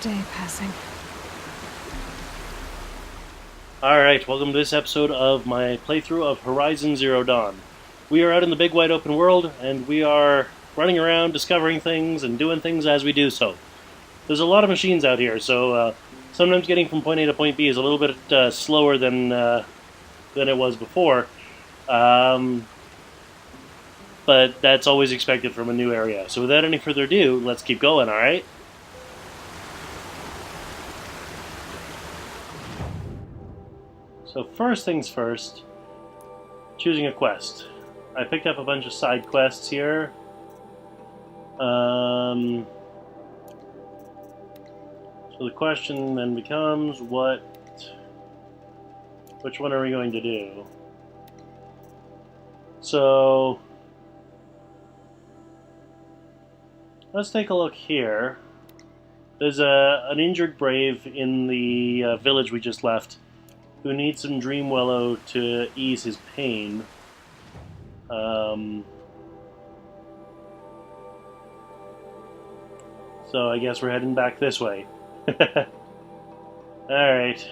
day passing. Alright, welcome to this episode of my playthrough of Horizon Zero Dawn. We are out in the big wide open world, and we are running around, discovering things, and doing things as we do so. There's a lot of machines out here, so sometimes getting from point A to point B is a little bit slower than it was before. But that's always expected from a new area. So without any further ado, let's keep going, alright? So first things first, choosing a quest. I picked up a bunch of side quests here. So the question then becomes, which one are we going to do? So let's take a look here. There's an injured brave in the village we just left who needs some dreamwillow to ease his pain. So I guess we're heading back this way. Alright.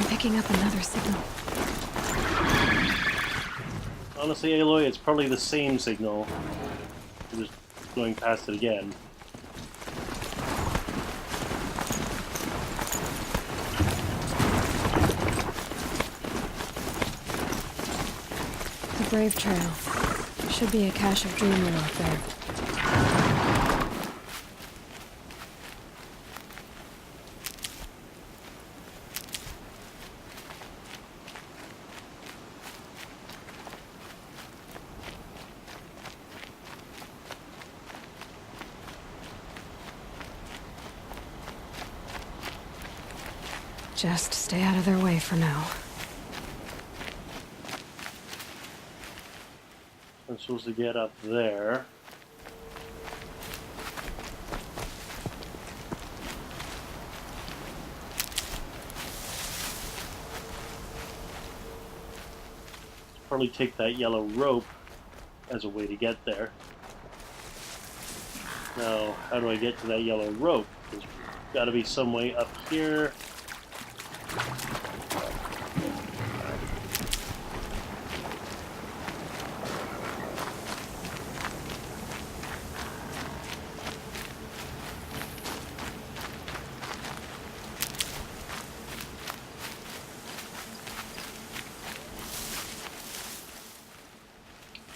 Picking up another signal. Honestly, Aloy, it's probably the same signal. I'm just going past it again. The Brave Trail. Should be a cache of dreamwillow up there. Just stay out of their way for now. I'm supposed to get up there. Probably take that yellow rope as a way to get there. Now, how do I get to that yellow rope? There's got to be some way up here.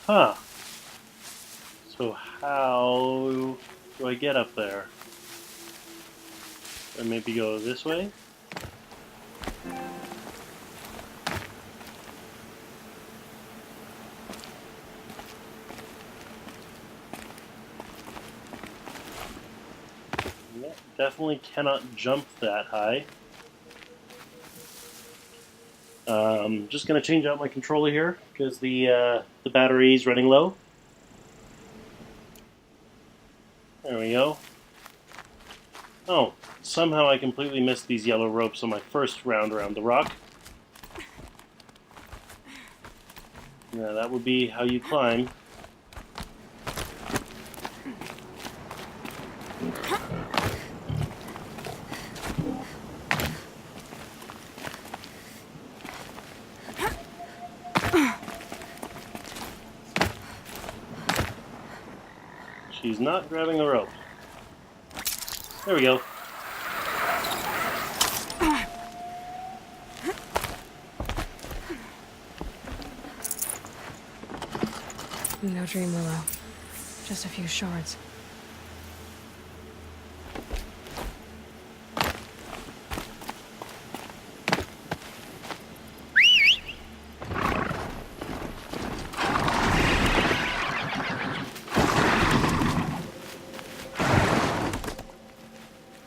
Huh. So how do I get up there? Or maybe go this way? Yeah, definitely cannot jump that high. Just gonna change out my controller here because the battery is running low. There we go. Oh, somehow I completely missed these yellow ropes on my first round around the rock. Yeah, that would be how you climb. She's not grabbing the rope. There we go. No dreamwillow. Just a few shards.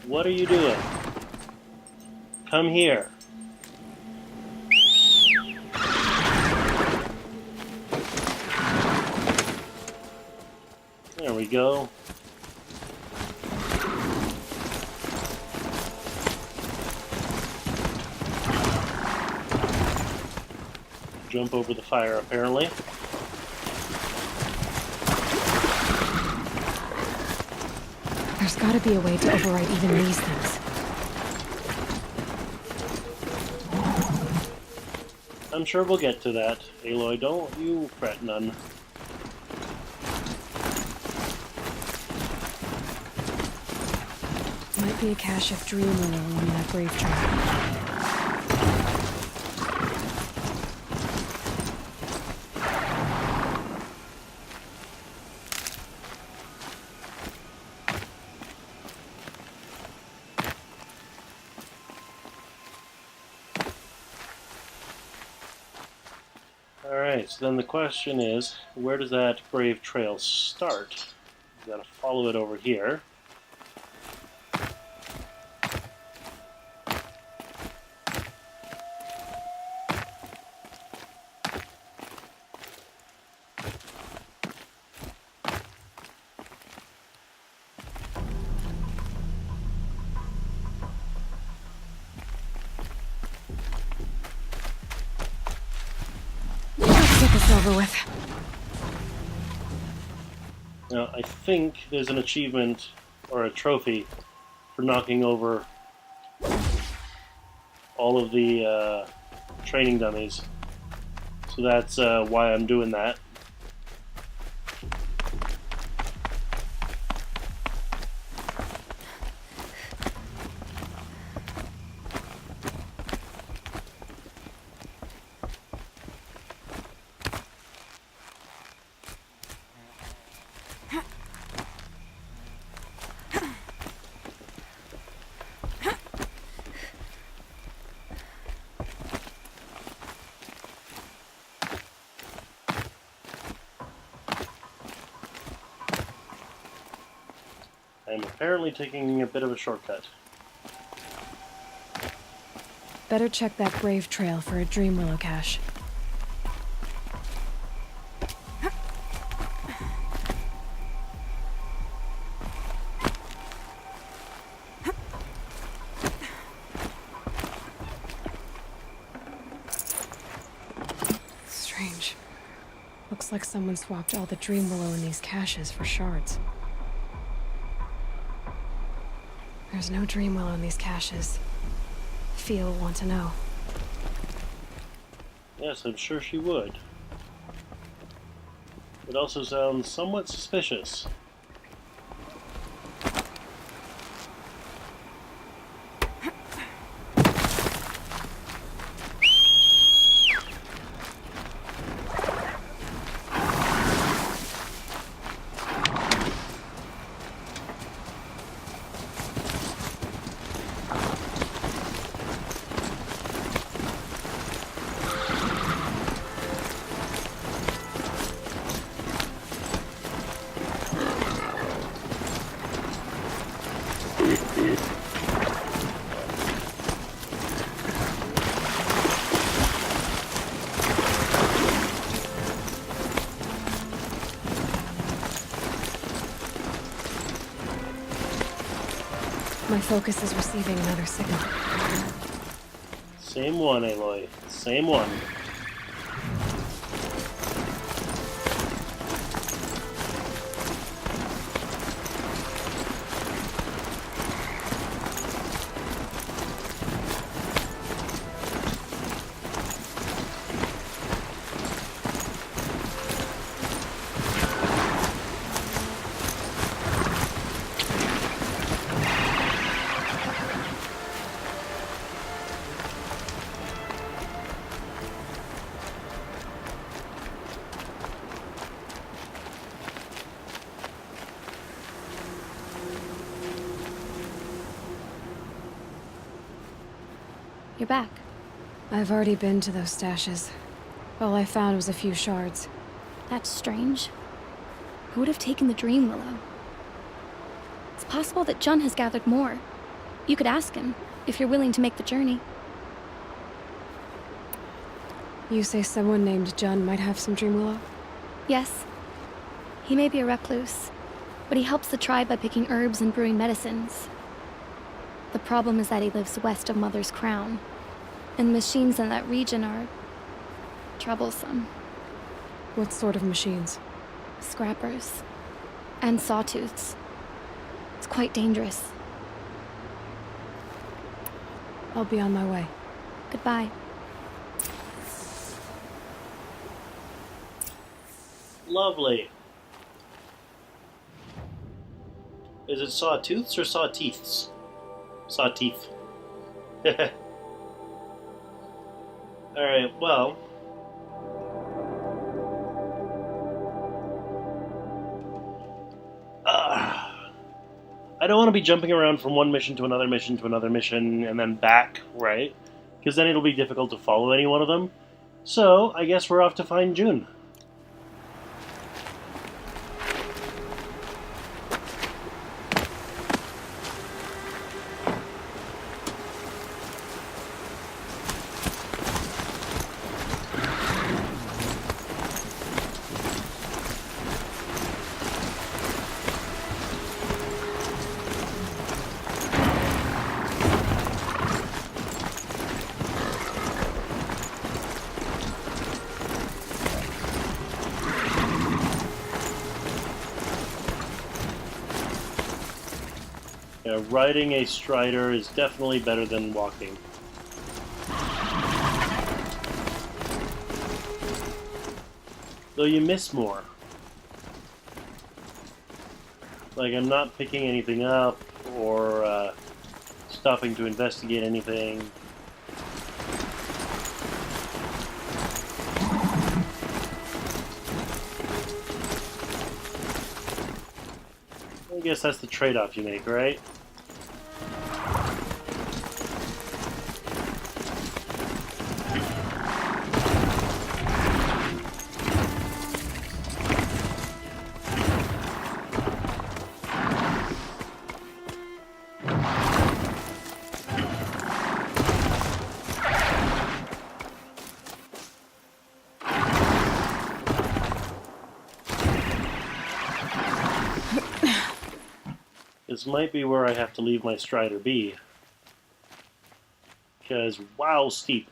What are you doing? Come here. There we go. Jump over the fire, apparently. There's gotta be a way to override even these things. I'm sure we'll get to that, Aloy. Don't you fret none. Might be a cache of dreamwillow along that brave trail. Alright, so then the question is, where does that brave trail start? We've got to follow it over here. Get this over with. Now, I think there's an achievement or a trophy for knocking over all of the training dummies. So that's why I'm doing that. I'm apparently taking a bit of a shortcut. Better check that brave trail for a dreamwillow cache. Strange. Looks like someone swapped all the dreamwillow in these caches for shards. There's no dreamwillow in these caches. Fia will want to know. Yes, I'm sure she would. It also sounds somewhat suspicious. My focus is receiving another signal. Same one, Aloy. Same one. You're back. I've already been to those stashes. All I found was a few shards. That's strange. Who would have taken the dreamwillow? It's possible that Jun has gathered more. You could ask him, if you're willing to make the journey. You say someone named John might have some dreamwillow? Yes. He may be a recluse, but he helps the tribe by picking herbs and brewing medicines. The problem is that he lives west of Mother's Crown, and machines in that region are troublesome. What sort of machines? Scrappers. And sawtooths. It's quite dangerous. I'll be on my way. Goodbye. Lovely. Is it sawtooths or sawteeths? Sawteeth. Alright, well. I don't want to be jumping around from one mission to another mission to another mission and then back, right? Because then it'll be difficult to follow any one of them. So, I guess we're off to find June. Yeah, riding a strider is definitely better than walking. Though you miss more. Like, I'm not picking anything up or stopping to investigate anything. I guess that's the trade-off you make, right? This might be where I have to leave my strider be. Because, wow, steep.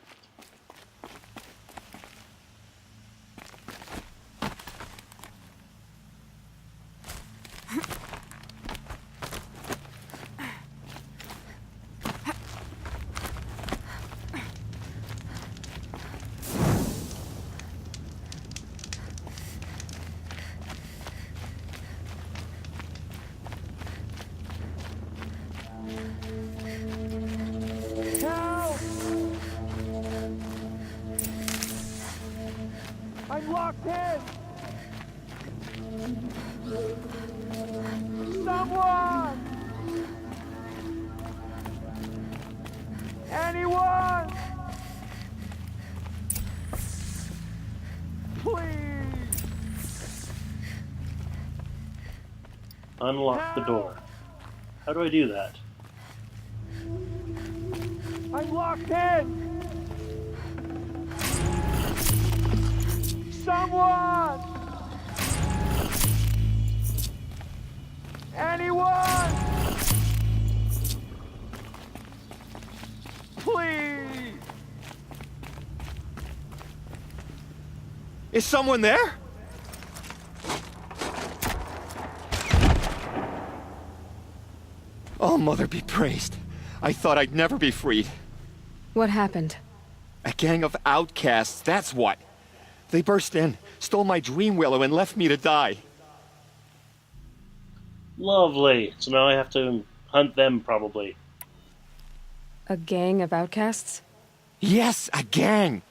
I'm locked in! Someone! Anyone! Please! Unlock the door. How do I do that? I'm locked in! Someone! Anyone! Please! Is someone there? Oh, Mother be praised. I thought I'd never be freed. What happened? A gang of outcasts, that's what. They burst in, stole my dreamwillow, and left me to die. Lovely. So now I have to hunt them, probably. A gang of outcasts? Yes, a gang.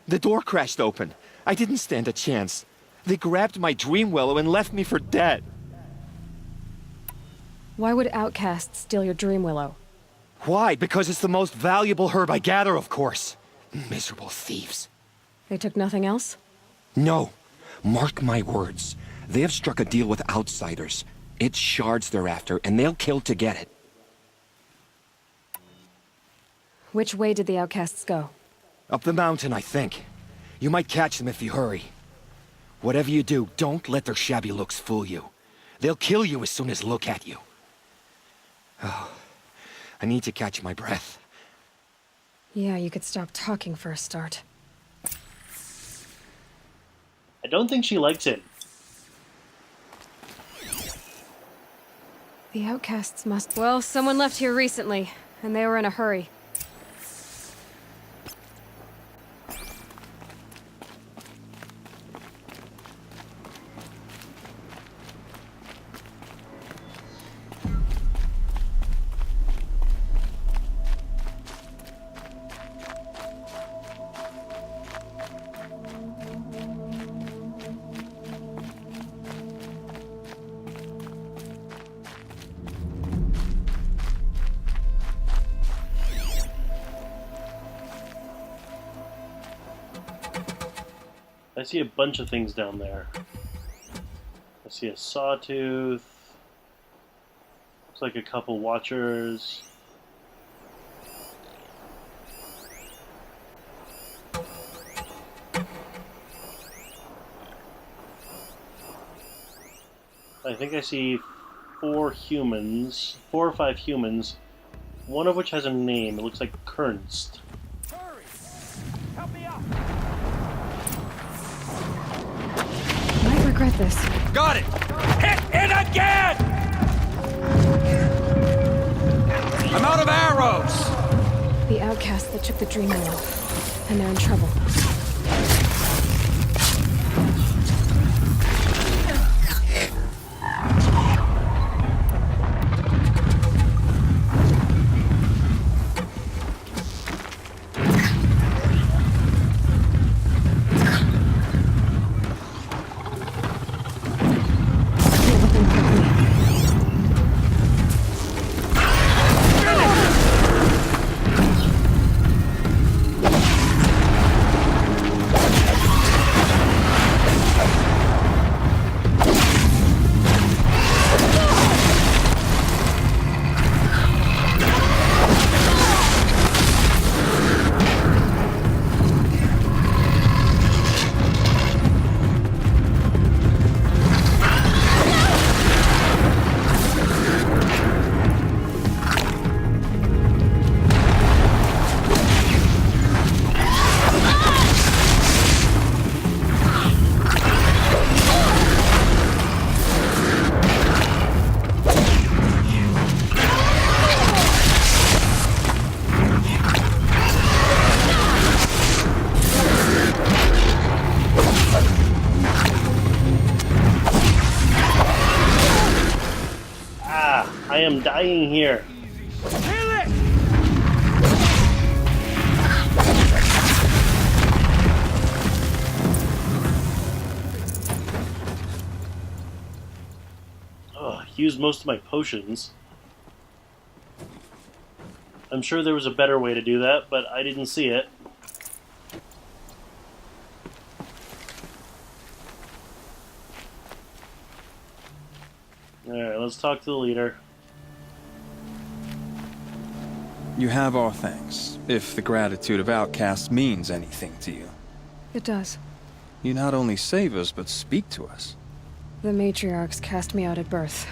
The door crashed open. I didn't stand a chance. They grabbed my dreamwillow and left me for dead. Why would outcasts steal your dreamwillow? Why? Because it's the most valuable herb I gather, of course. Miserable thieves. They took nothing else? No. Mark my words. They have struck a deal with outsiders. It's shards they're after, and they'll kill to get it. Which way did the outcasts go? Up the mountain, I think. You might catch them if you hurry. Whatever you do, don't let their shabby looks fool you. They'll kill you as soon as look at you. Oh, I need to catch my breath. Yeah, you could stop talking for a start. I don't think she likes it. The outcasts must... Well, someone left here recently, and they were in a hurry. I see a bunch of things down there. I see a sawtooth. Looks like a couple watchers. I think I see 4 humans, 4 or 5 humans, one of which has a name. It looks like Kernst. Hurry! Help me out! Might regret this. Got it! Hit it again! I'm out of arrows! The outcasts that took the dreamwillow, and they're in trouble. I am dying here. Kill it! Oh, I used most of my potions. I'm sure there was a better way to do that, but I didn't see it. Alright, let's talk to the leader. You have our thanks, if the gratitude of outcasts means anything to you. It does. You not only save us, but speak to us. The matriarchs cast me out at birth.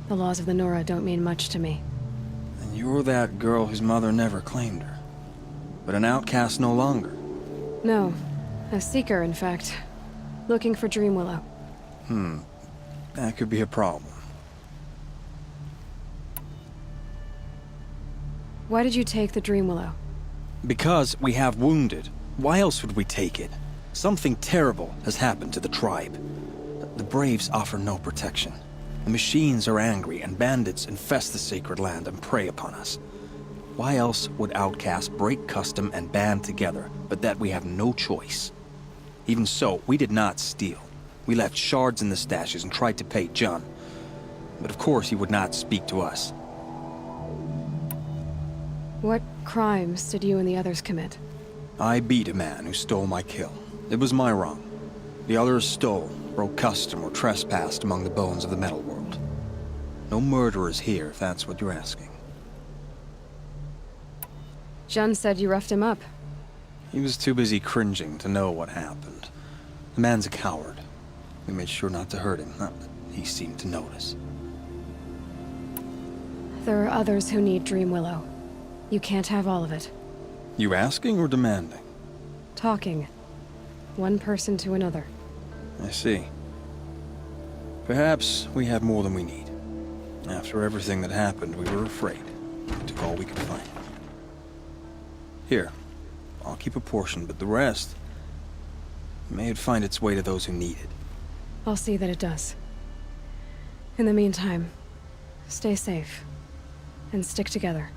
The laws of the Nora don't mean much to me. And you're that girl whose mother never claimed her. But an outcast no longer. No. A seeker, in fact. Looking for Dreamwillow. That could be a problem. Why did you take the Dreamwillow? Because we have wounded. Why else would we take it? Something terrible has happened to the tribe. The Braves offer no protection. The machines are angry, and bandits infest the sacred land and prey upon us. Why else would outcasts break custom and band together, but that we have no choice? Even so, we did not steal. We left shards in the stashes and tried to pay John. But of course he would not speak to us. What crimes did you and the others commit? I beat a man who stole my kill. It was my wrong. The others stole, broke custom, or trespassed among the bones of the metal world. No murderers here, if that's what you're asking. Jun said you roughed him up. He was too busy cringing to know what happened. The man's a coward. We made sure not to hurt him, not that he seemed to notice. There are others who need dreamwillow. You can't have all of it. You asking or demanding? Talking. One person to another. I see. Perhaps we have more than we need. After everything that happened, we were afraid. We took all we could find. Here, I'll keep a portion, but the rest... may it find its way to those who need it. I'll see that it does. In the meantime, stay safe. And stick together.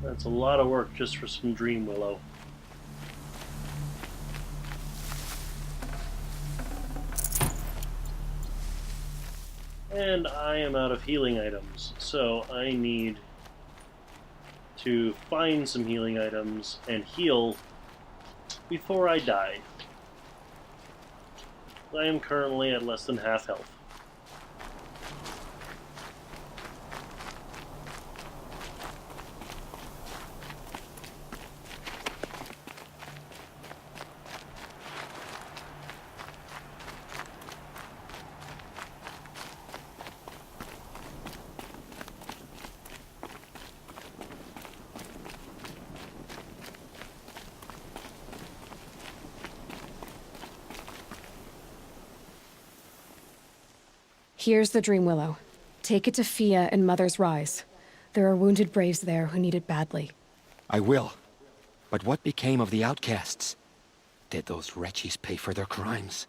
That's a lot of work just for some dreamwillow. And I am out of healing items, so I need to find some healing items and heal before I die. I am currently at less than half health. Here's the dreamwillow. Take it to Fia and Mother's Rise. There are wounded braves there who need it badly. I will. But what became of the outcasts? Did those wretches pay for their crimes?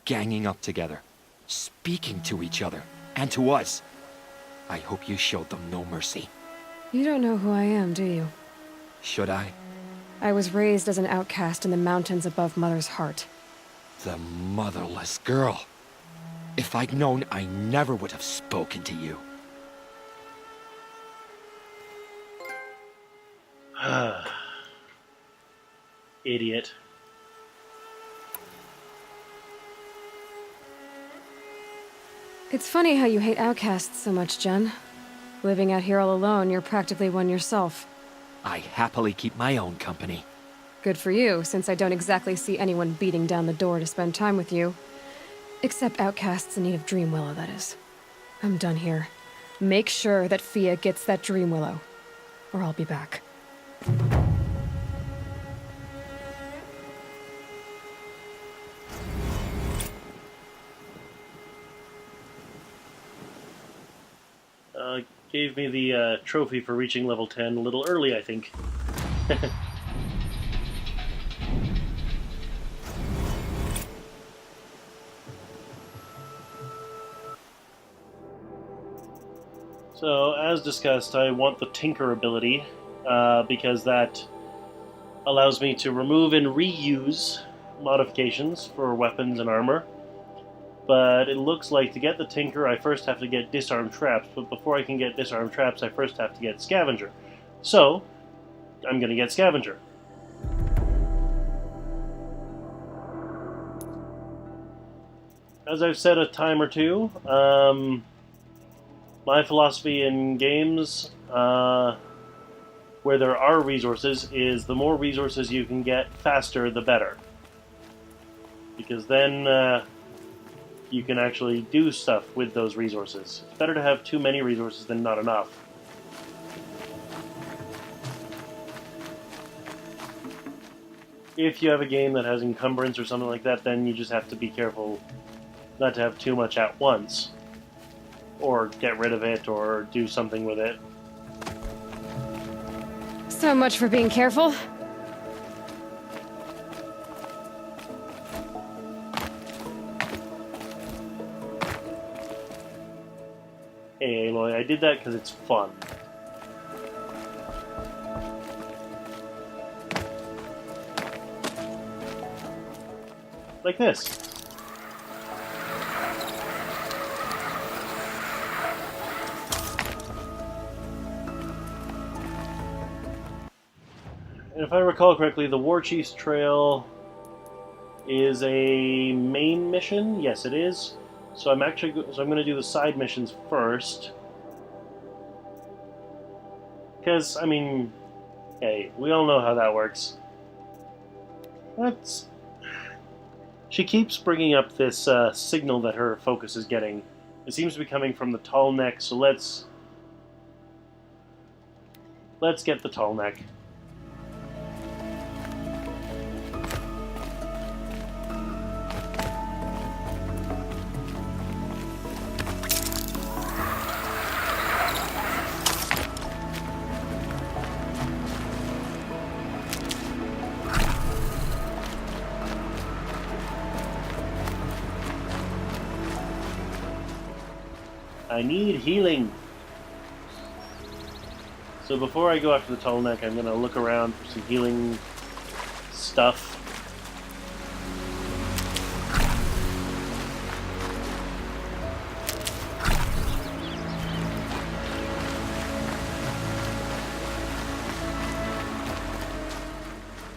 Ganging up together, speaking to each other, and to us. I hope you showed them no mercy. You don't know who I am, do you? Should I? I was raised as an outcast in the mountains above Mother's heart. The motherless girl. If I'd known, I never would have spoken to you. Idiot. It's funny how you hate outcasts so much, Jun. Living out here all alone, you're practically one yourself. I happily keep my own company. Good for you, since I don't exactly see anyone beating down the door to spend time with you. Except outcasts in need of dreamwillow, that is. I'm done here. Make sure that Fia gets that dreamwillow, or I'll be back. Gave me the trophy for reaching level 10 a little early, I think. So, as discussed, I want the Tinker ability, because that allows me to remove and reuse modifications for weapons and armor. But it looks like to get the Tinker, I first have to get Disarm Traps, but before I can get Disarm Traps, I first have to get Scavenger. So, I'm gonna get Scavenger. As I've said a time or two, my philosophy in games, where there are resources, is the more resources you can get faster, the better. Because then, you can actually do stuff with those resources. It's better to have too many resources than not enough. If you have a game that has encumbrance or something like that, then you just have to be careful not to have too much at once. Or get rid of it, or do something with it. So much for being careful. Hey, Aloy, I did that because it's fun. Like this. And if I recall correctly, the War Chief's Trail is a main mission. Yes, it is. So I'm going to do the side missions first. Because, I mean, hey, we all know how that works. She keeps bringing up this signal that her focus is getting. It seems to be coming from the tall neck, so let's get the tall neck. I need healing. So before I go after the tall neck, I'm going to look around for some healing stuff.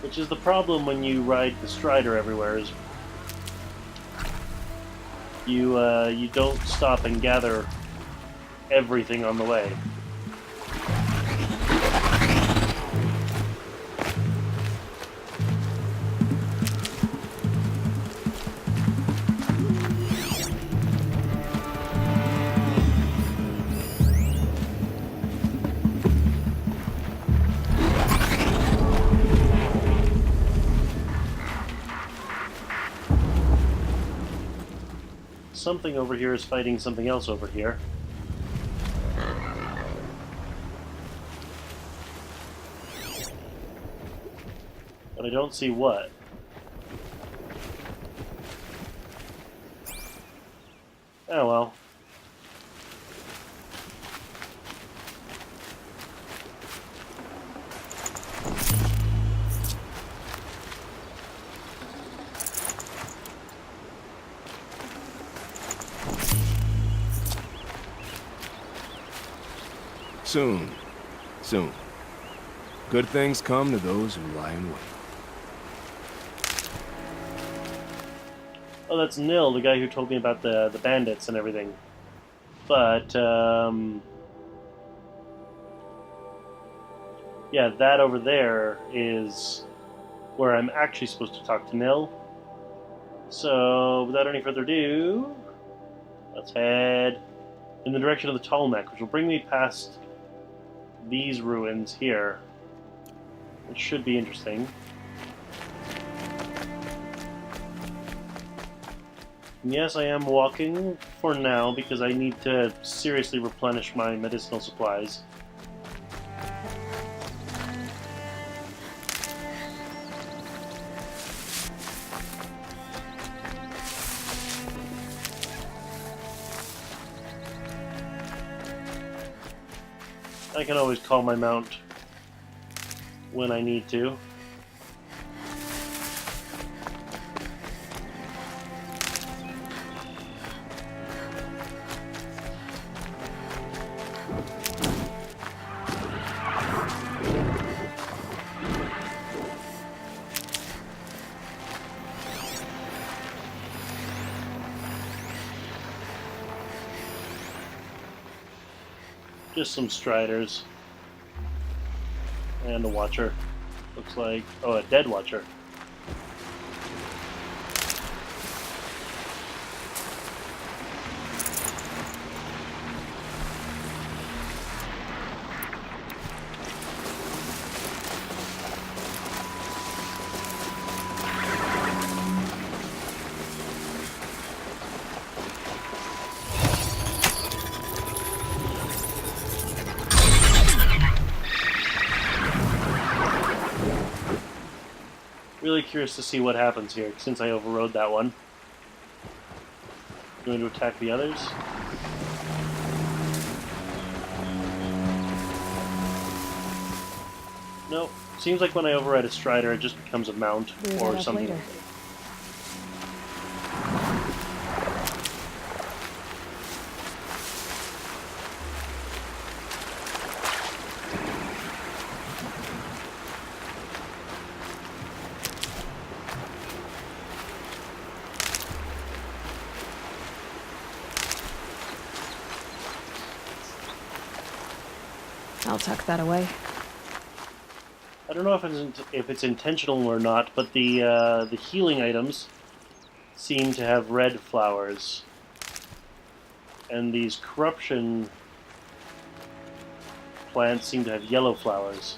Which is the problem when you ride the Strider everywhere, is you don't stop and gather everything on the way. Something over here is fighting something else over here. But I don't see what. Oh well. Soon. Soon. Good things come to those who lie in wait. Oh, that's Nil, the guy who told me about the bandits and everything. But, yeah, that over there is where I'm actually supposed to talk to Nil. So, without any further ado, let's head in the direction of the Tall Neck, which will bring me past these ruins here, which should be interesting. And yes, I am walking for now because I need to seriously replenish my medicinal supplies. I can always call my mount when I need to. Just some Striders. And a Watcher. Looks like... oh, a dead Watcher. Really curious to see what happens here, since I overrode that one. Going to attack the others. No, seems like when I override a Strider, it just becomes a mount or something. Later. I'll tuck that away. I don't know if it's intentional or not, but the healing items seem to have red flowers, and these corruption plants seem to have yellow flowers.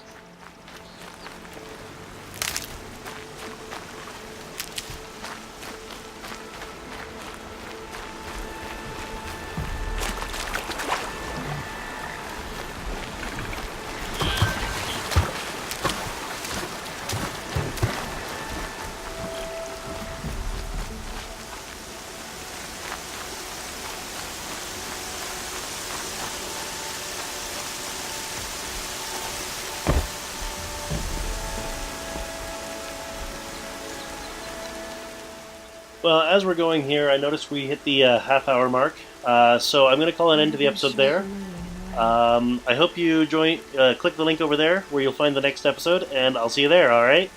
Well, as we're going here, I noticed we hit the half-hour mark, so I'm going to call an end to the episode there. I hope you click the link over there where you'll find the next episode, and I'll see you there, alright?